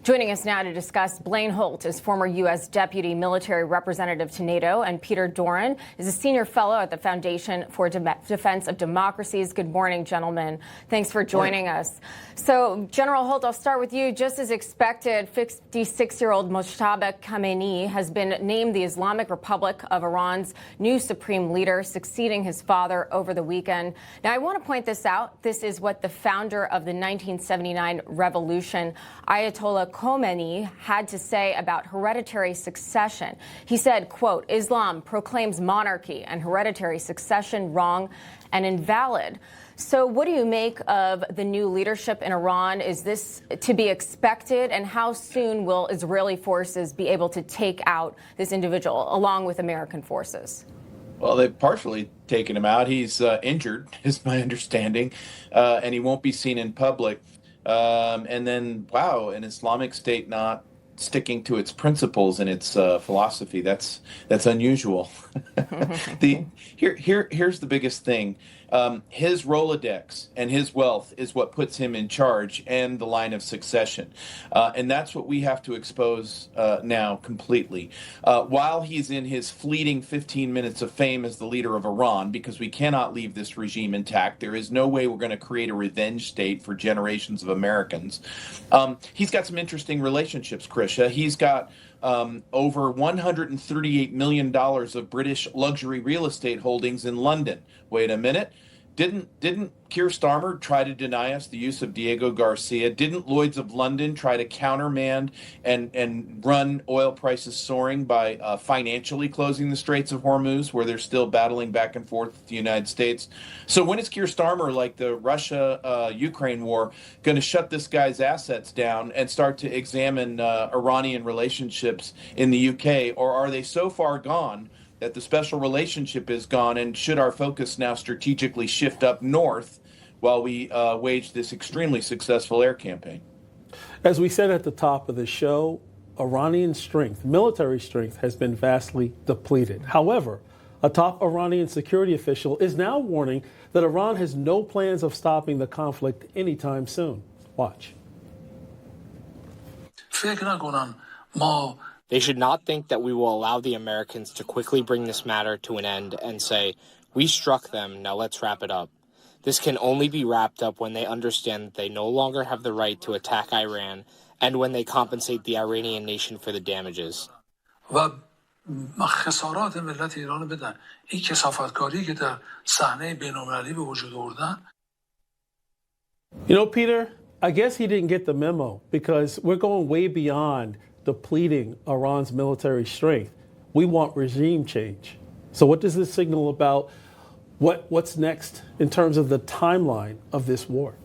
Joining us now to discuss, Blaine Holt is former U.S. Deputy Military Representative to NATO, and Peter Doran is a senior fellow at the Foundation for Defense of Democracies. Good morning, gentlemen. Thanks for joining us. So, General Holt, I'll start with you. Just as expected, 56-year-old Mojtaba Khamenei has been named the Islamic Republic of Iran's new supreme leader, succeeding his father over the weekend. Now, I want to point this out. This is what the founder of the 1979 revolution, Ayatollah Khomeini, had to say about hereditary succession. He said, quote, "Islam proclaims monarchy and hereditary succession wrong and invalid." So what do you make of the new leadership in Iran? Is this to be expected? And how soon will Israeli forces be able to take out this individual along with American forces? Well, they've partially taken him out. He's injured, is my understanding, and he won't be seen in public. And then, wow, an Islamic State not sticking to its principles and its philosophy. That's unusual. Here's the biggest thing. His Rolodex and his wealth is what puts him in charge and the line of succession. And that's what we have to expose now completely. While he's in his fleeting 15 minutes of fame as the leader of Iran, because we cannot leave this regime intact, there is no way we're going to create a revenge state for generations of Americans. He's got some interesting relationships, Krisha. He's got over $138 million of British luxury real estate holdings in London. Wait a minute. Didn't Keir Starmer try to deny us the use of Diego Garcia? Didn't Lloyd's of London try to countermand and run oil prices soaring by financially closing the Straits of Hormuz, where they're still battling back and forth with the United States? So when is Keir Starmer, like the Russia-Ukraine war, going to shut this guy's assets down and start to examine Iranian relationships in the UK? Or are they so far gone that the special relationship is gone, and should our focus now strategically shift up north while we wage this extremely successful air campaign? As we said at the top of the show, Iranian strength, military strength, has been vastly depleted. However, a top Iranian security official is now warning that Iran has no plans of stopping the conflict anytime soon. Watch. They should not think that we will allow the Americans to quickly bring this matter to an end and say, "We struck them, now let's wrap it up." This can only be wrapped up when they understand that they no longer have the right to attack Iran and when they compensate the Iranian nation for the damages. You know, Peter, I guess he didn't get the memo, because we're going way beyond depleting Iran's military strength. We want regime change. So what does this signal about what's next in terms of the timeline of this war?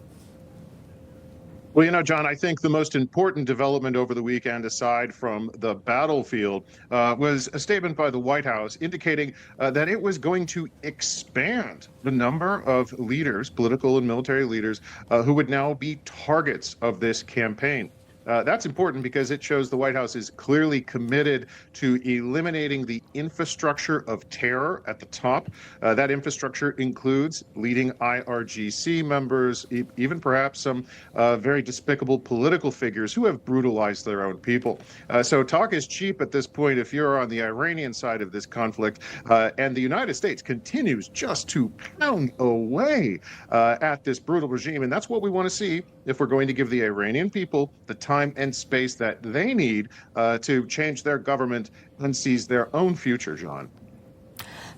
Well, you know, John, I think the most important development over the weekend, aside from the battlefield, was a statement by the White House indicating that it was going to expand the number of leaders, political and military leaders, who would now be targets of this campaign. That's important because it shows the White House is clearly committed to eliminating the infrastructure of terror at the top. That infrastructure includes leading IRGC members, even perhaps some very despicable political figures who have brutalized their own people. So talk is cheap at this point if you're on the Iranian side of this conflict. And the United States continues just to pound away at this brutal regime. And that's what we want to see if we're going to give the Iranian people the time and space that they need to change their government and seize their own future, John.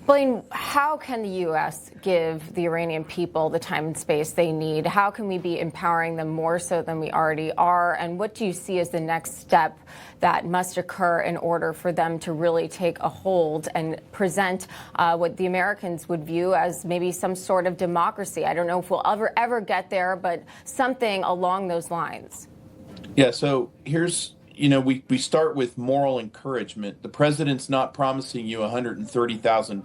Blaine, how can the U.S. give the Iranian people the time and space they need? How can we be empowering them more so than we already are? And what do you see as the next step that must occur in order for them to really take a hold and present what the Americans would view as maybe some sort of democracy? I don't know if we'll ever get there, but something along those lines. Yeah, so here's, we start with moral encouragement. The president's not promising you 130,000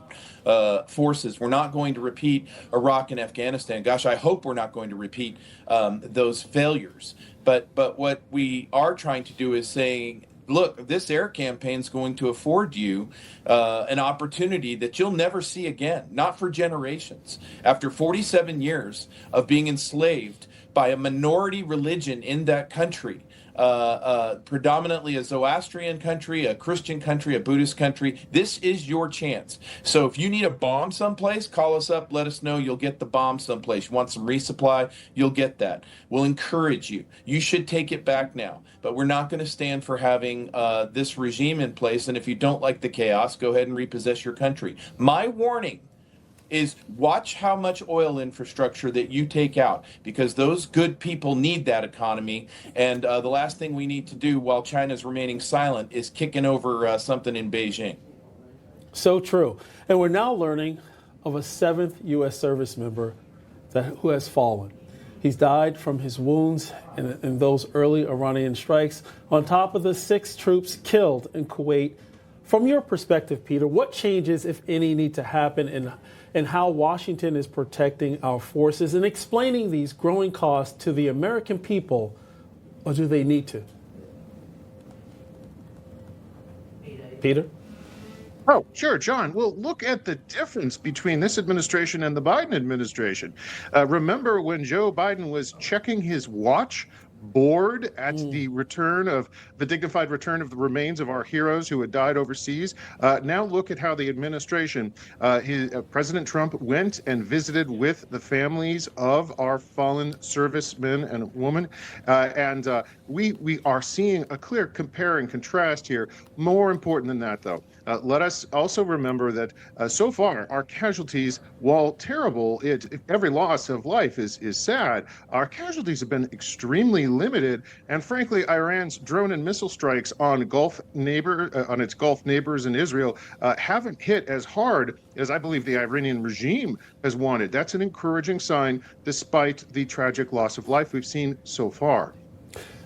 forces. We're not going to repeat Iraq and Afghanistan. Gosh, I hope we're not going to repeat those failures. But what we are trying to do is saying, look, this air campaign is going to afford you an opportunity that you'll never see again, not for generations. After 47 years of being enslaved by a minority religion in that country, predominantly a Zoroastrian country, a Christian country, a Buddhist country. This is your chance. So if you need a bomb someplace, call us up, let us know. You'll get the bomb someplace. You want some resupply, you'll get that. We'll encourage you. You should take it back now. But we're not going to stand for having this regime in place. And if you don't like the chaos, go ahead and repossess your country. My warning is watch how much oil infrastructure that you take out, because those good people need that economy. And the last thing we need to do while China's remaining silent is kicking over something in Beijing. So true. And we're now learning of a 7th U.S. service member who has fallen. He's died from his wounds in those early Iranian strikes, on top of the 6 troops killed in Kuwait. From your perspective, Peter, what changes, if any, need to happen in how Washington is protecting our forces and explaining these growing costs to the American people, or do they need to? Peter? Oh, sure, John. Well, look at the difference between this administration and the Biden administration. Remember when Joe Biden was checking his watch, bored at the dignified return of the remains of our heroes who had died overseas? Now look at how the administration, President Trump went and visited with the families of our fallen servicemen and women. And we are seeing a clear compare and contrast here. More important than that, though, let us also remember that so far our casualties, while terrible, every loss of life is sad, our casualties have been extremely limited. And frankly, Iran's drone and missile strikes on its Gulf neighbors in Israel haven't hit as hard as I believe the Iranian regime has wanted. That's an encouraging sign, despite the tragic loss of life we've seen so far.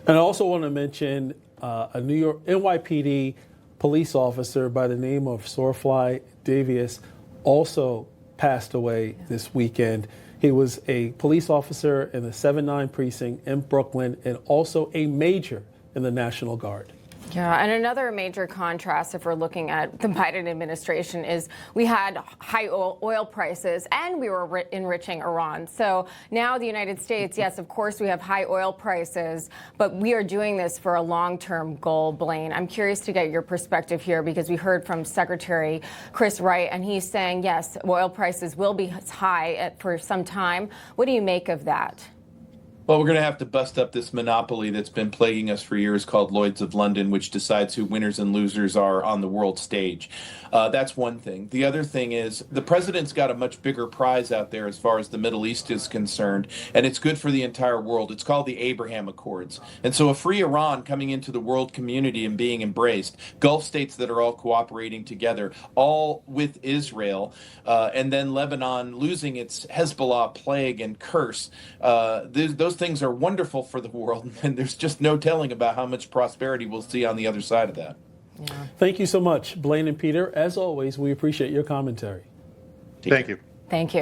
And I also want to mention a New York NYPD police officer by the name of Sorfly Davies also passed away this weekend. He was a police officer in the 7-9 precinct in Brooklyn and also a major in the National Guard. Yeah, and another major contrast, if we're looking at the Biden administration, is we had high oil prices and we were enriching Iran. So now the United States, yes, of course, we have high oil prices, but we are doing this for a long-term goal, Blaine. I'm curious to get your perspective here, because we heard from Secretary Chris Wright, and he's saying, yes, oil prices will be high for some time. What do you make of that? Well, we're going to have to bust up this monopoly that's been plaguing us for years called Lloyd's of London, which decides who winners and losers are on the world stage. That's one thing. The other thing is the president's got a much bigger prize out there as far as the Middle East is concerned, and it's good for the entire world. It's called the Abraham Accords. And so a free Iran coming into the world community and being embraced, Gulf states that are all cooperating together, all with Israel, and then Lebanon losing its Hezbollah plague and curse, those things are wonderful for the world, and there's just no telling about how much prosperity we'll see on the other side of that. Yeah. Thank you so much, Blaine and Peter. As always, we appreciate your commentary. Thank you. Thank you.